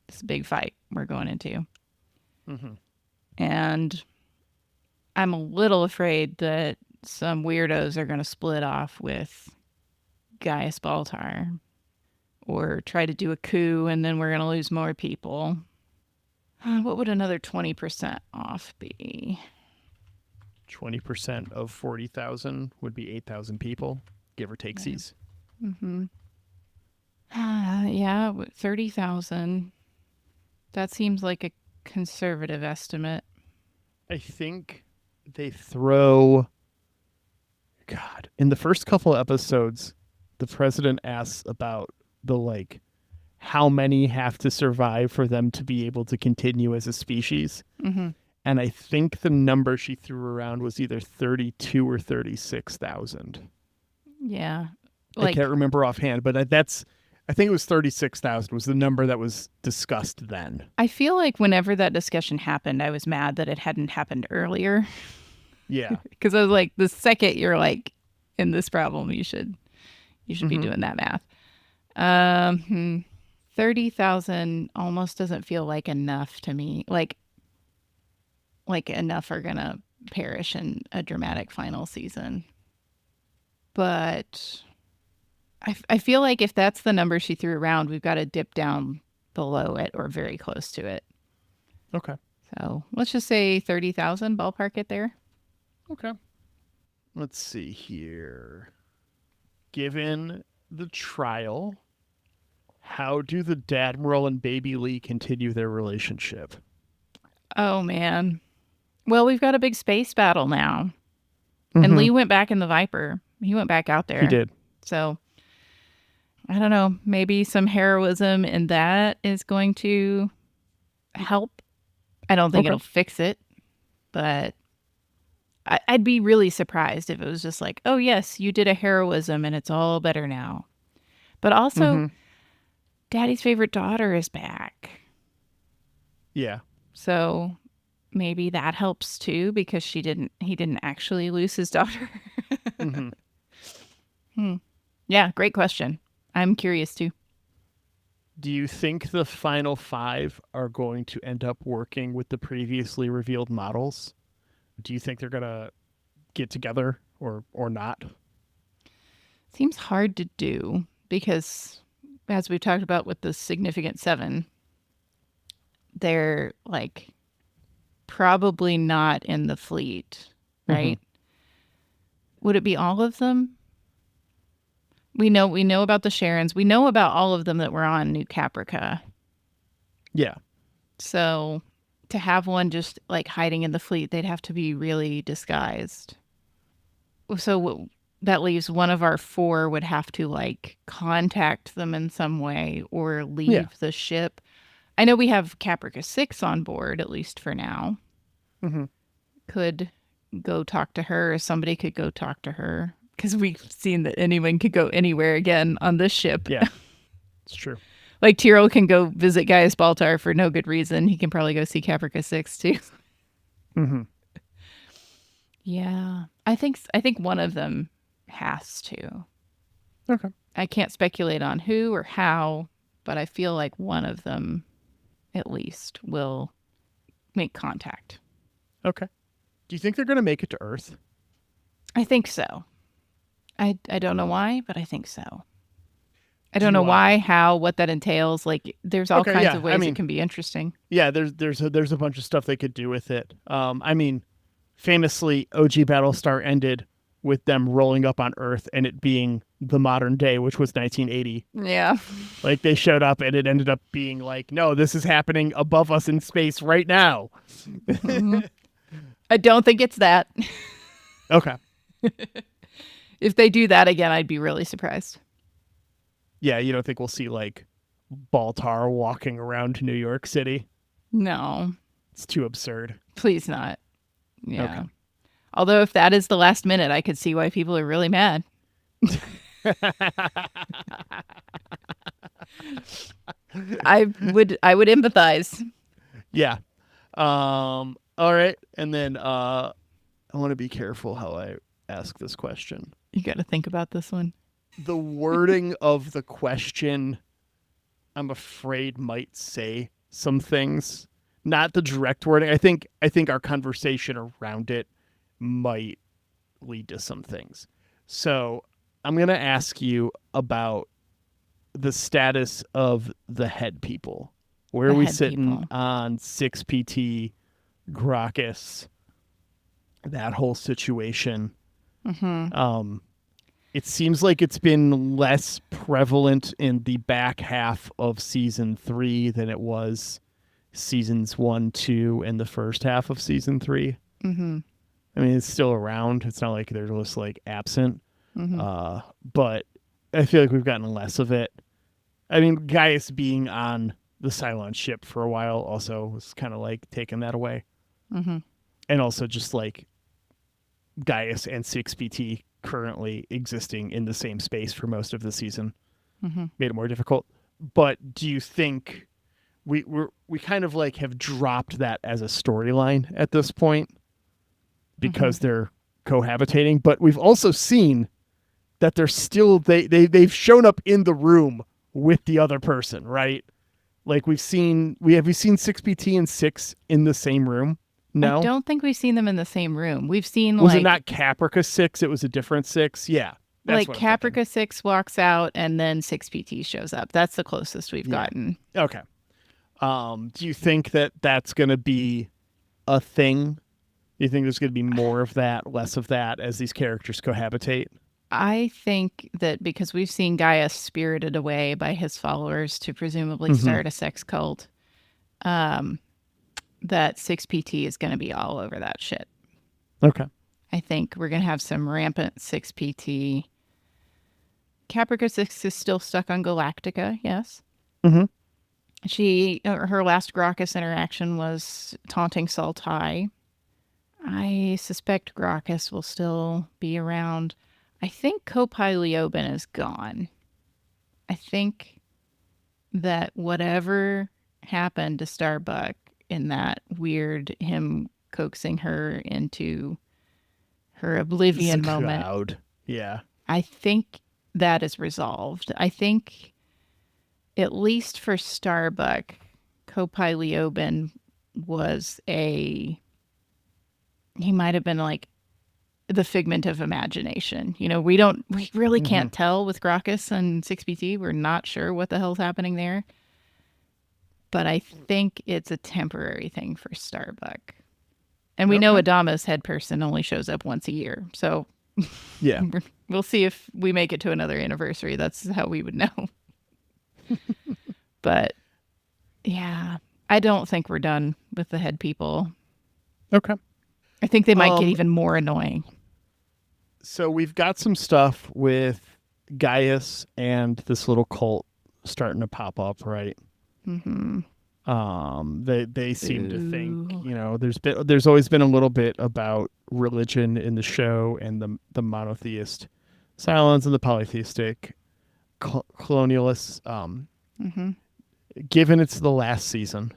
This big fight we're going into. And I'm a little afraid that some weirdos are going to split off with Gaius Baltar or try to do a coup, and then we're going to lose more people. What would another 20% off be? 20% of 40,000 would be 8,000 people, give or take C's. Yeah, 30,000. That seems like a conservative estimate. I think they throw... God, in the first couple of episodes, the president asks about how many have to survive for them to be able to continue as a species. And I think the number she threw around was either 32 or 36,000. Yeah. I can't remember offhand, but I think it was 36,000 was the number that was discussed then. I feel like whenever that discussion happened, I was mad that it hadn't happened earlier. Yeah. Because I was like, the second you're like in this problem, you should be doing that math. 30,000 almost doesn't feel like enough to me. Like enough are gonna perish in a dramatic final season. But I feel like if that's the number she threw around, we've got to dip down below it or very close to it. Okay. So let's just say 30,000, ballpark it there. Okay. Let's see here. Given the trial, how do the Dadmiral and Baby Lee continue their relationship? Oh, man. Well, we've got a big space battle now. And Lee went back in the Viper. He went back out there. He did. So, I don't know. Maybe some heroism in that is going to help. I don't think it'll fix it. But I'd be really surprised if it was just like, oh, yes, you did a heroism and it's all better now. But also, Daddy's favorite daughter is back. Yeah. So maybe that helps too, because he didn't actually lose his daughter. Yeah, great question. I'm curious too. Do you think the final 5 are going to end up working with the previously revealed models? Do you think they're going to get together or not? Seems hard to do because, as we've talked about with the Significant 7, they're like probably not in the fleet, right? Would it be all of them? We know about the Sharons. We know about all of them that were on New Caprica. Yeah. So to have one just like hiding in the fleet, they'd have to be really disguised. So that leaves one of our 4 would have to like contact them in some way or leave the ship. I know we have Caprica 6 on board, at least for now. Could go talk to her, or somebody could go talk to her. Because we've seen that anyone could go anywhere again on this ship. Yeah, it's true. Like Tyrell can go visit Gaius Baltar for no good reason. He can probably go see Caprica 6 too. Yeah, I think one of them has to. Okay. I can't speculate on who or how, but I feel like one of them at least will make contact. Okay. Do you think they're going to make it to Earth? I think so. I don't know why, but I think so. I don't know why, how, what that entails. Like, there's all kinds of ways it can be interesting. Yeah, there's a bunch of stuff they could do with it. I mean, famously, OG Battlestar ended with them rolling up on Earth and it being the modern day, which was 1980. Yeah. Like, they showed up and it ended up being like, no, this is happening above us in space right now. I don't think it's that. Okay. If they do that again, I'd be really surprised. Yeah, you don't think we'll see, like, Baltar walking around New York City? No. It's too absurd. Please not. Yeah. Okay. Although if that is the last minute, I could see why people are really mad. I would empathize. Yeah. All right. And then I want to be careful how I ask this question. You got to think about this one. The wording of the question, I'm afraid, might say some things. Not the direct wording. I think our conversation around it might lead to some things. So I'm going to ask you about the status of the head people. Where are we sitting on 6PT, Gracchus, that whole situation? It seems like it's been less prevalent in the back half of season 3 than it was seasons 1, 2, and the first half of season 3. I mean, it's still around. It's not like they're just like absent. But I feel like we've gotten less of it. I mean, Gaius being on the Cylon ship for a while also was kind of like taking that away. And also just like Gaius and 6PT currently existing in the same space for most of the season made it more difficult. But do you think we kind of like have dropped that as a storyline at this point because they're cohabitating? But we've also seen that they're still they've shown up in the room with the other person, right? Like we've seen 6PT and 6 in the same room. No, I don't think we've seen them in the same room. We've seen was it not Caprica 6? It was a different 6. Yeah, Like what I'm thinking. Caprica 6 walks out and then 6PT shows up. That's the closest we've gotten. Okay. Do you think that that's going to be a thing? Do you think there's going to be more of that, less of that as these characters cohabitate? I think that because we've seen Gaia spirited away by his followers to presumably start a sex cult, that 6PT is going to be all over that shit. Okay. I think we're going to have some rampant 6PT. Caprica 6 is still stuck on Galactica, yes. Mm-hmm. Her last Gracchus interaction was taunting Sultai. I suspect Gracchus will still be around. I think Kopai Leoben is gone. I think that whatever happened to Starbuck in that weird him coaxing her into her oblivion moment. Cloud. Yeah. I think that is resolved. I think, at least for Starbuck, Kopai Leoben was he might have been like the figment of imagination. You know, we really can't tell with Gracchus and 6PT. We're not sure what the hell's happening there. But I think it's a temporary thing for Starbuck. And we know Adama's head person only shows up once a year. So yeah, we'll see if we make it to another anniversary. That's how we would know. But yeah, I don't think we're done with the head people. Okay. I think they might get even more annoying. So we've got some stuff with Gaius and this little cult starting to pop up, right? Mm-hmm. They seem to think, you know, there's always been a little bit about religion in the show and the monotheist Cylons and the polytheistic colonialists. Given it's the last season,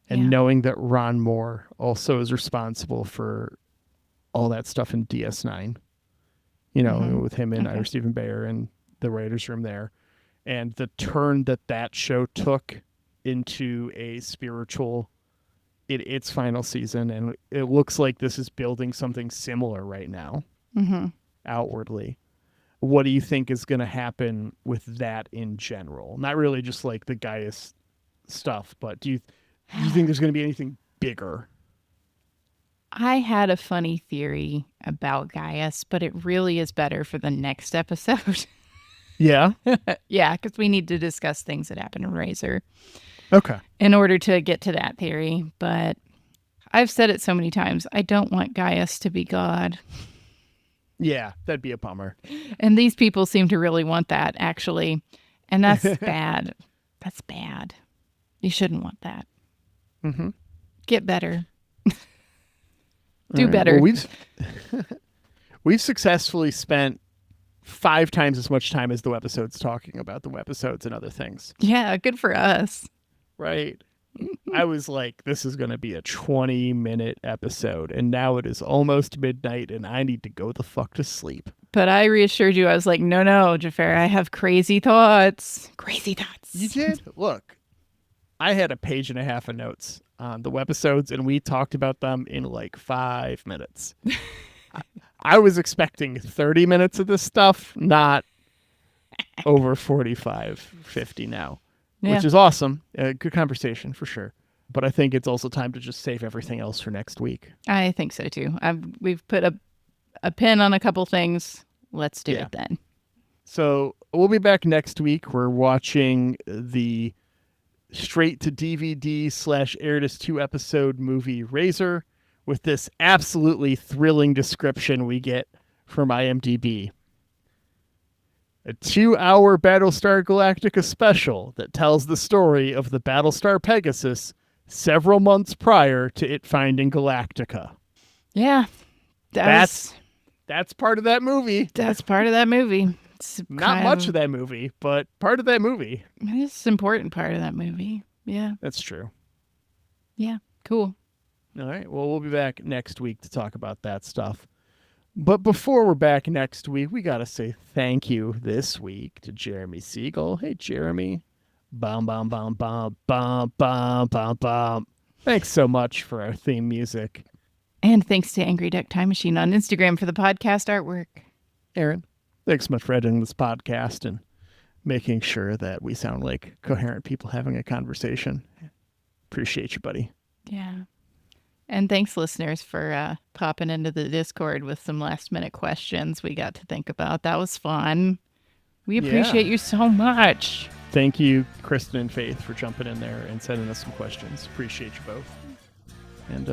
and knowing that Ron Moore also is responsible for all that stuff in DS9, you know, with him and Ira Stephen Beyer and the writers' room there, and the turn that show took into a spiritual its final season, and it looks like this is building something similar right now, outwardly. What do you think is going to happen with that in general? Not really just like the Gaius stuff, but do you think there's going to be anything bigger? I had a funny theory about Gaius, but it really is better for the next episode. Yeah? Yeah, because we need to discuss things that happen in Razor. Okay. In order to get to that theory. But I've said it so many times, I don't want Gaius to be God. Yeah, that'd be a bummer. And these people seem to really want that, actually. And that's bad. That's bad. You shouldn't want that. Get better. Do better. Well, we've successfully spent 5 times as much time as the Webisodes talking about the Webisodes and other things. Yeah, good for us. Right. I was like, this is going to be a 20-minute episode, and now it is almost midnight, and I need to go the fuck to sleep. But I reassured you. I was like, no, Xhafer, I have crazy thoughts. Crazy thoughts. You did? Look, I had a page and a half of notes on the Webisodes, and we talked about them in like 5 minutes. I was expecting 30 minutes of this stuff, not over 45, 50 now. Which is awesome. Good conversation for sure. But I think it's also time to just save everything else for next week. I think so too. We've put a pin on a couple things. Let's do it then. So we'll be back next week. We're watching the straight to DVD / Airdus 2 episode movie Razor with this absolutely thrilling description we get from IMDb. A 2-hour Battlestar Galactica special that tells the story of the Battlestar Pegasus several months prior to it finding Galactica. Yeah. That's part of that movie. That's part of that movie. It's Not much of that movie, but part of that movie. It's an important part of that movie. Yeah. That's true. Yeah. Cool. All right. Well, we'll be back next week to talk about that stuff. But before we're back next week, we got to say thank you this week to Jeremy Siegel. Hey, Jeremy. Bum, bum, bum, bum, bum, bum, bum, bum. Thanks so much for our theme music. And thanks to Angry Duck Time Machine on Instagram for the podcast artwork. Aaron. thanks so much for editing this podcast and making sure that we sound like coherent people having a conversation. Appreciate you, buddy. Yeah. And thanks, listeners, for popping into the Discord with some last-minute questions we got to think about. That was fun. We appreciate you so much. Thank you, Kristen and Faith, for jumping in there and sending us some questions. Appreciate you both. And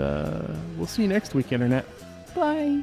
we'll see you next week, Internet. Bye.